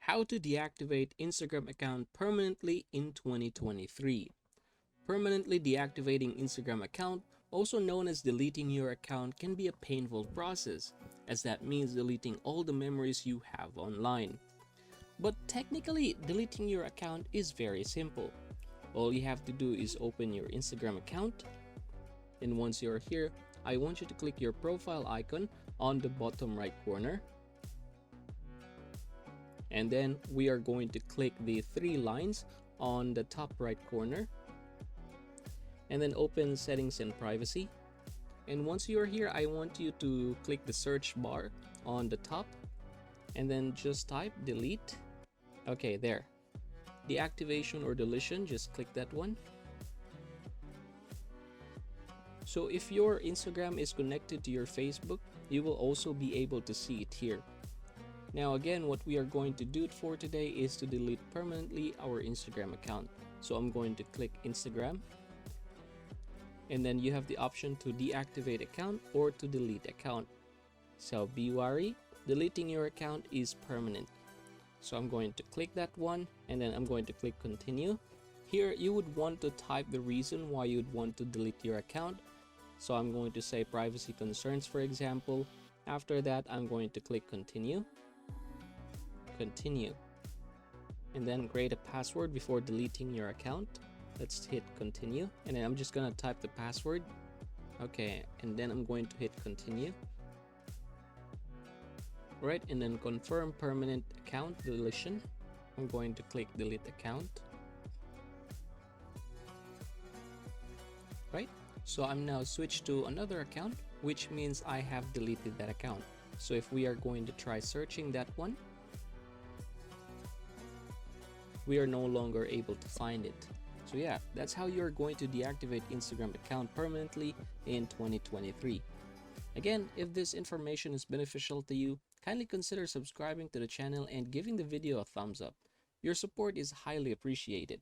How to deactivate Instagram account permanently in 2023. Permanently deactivating Instagram account, also known as deleting your account, can be a painful process, as that means deleting all the memories you have online. But technically, deleting your account is very simple. All you have to do is open your Instagram account, and once you're here, I want you to click your profile icon on the bottom right corner. And then we are going to click the three lines on the top right corner. And then open settings and privacy. And once you're here, I want you to click the search bar on the top. And then just type delete. Okay, there. Deactivation or deletion, just click that one. So if your Instagram is connected to your Facebook, you will also be able to see it here. Now again, what we are going to do for today is to delete permanently our Instagram account. So I'm going to click Instagram. And then you have the option to deactivate account or to delete account. So be wary, deleting your account is permanent. So I'm going to click that one, and then I'm going to click continue. Here you would want to type the reason why you'd want to delete your account. So I'm going to say privacy concerns, for example. After that, I'm going to click continue. Continue. And then create a password before deleting your account. Let's hit continue. And then I'm just going to type the password. Okay, and then I'm going to hit continue. Right, and then confirm permanent account deletion. I'm going to click delete account. Right, so I'm now switched to another account, which means I have deleted that account. So if we are going to try searching that one, we are no longer able to find it. So yeah, that's how you're going to deactivate Instagram account permanently in 2023. Again, if this information is beneficial to you, kindly consider subscribing to the channel and giving the video a thumbs up. Your support is highly appreciated.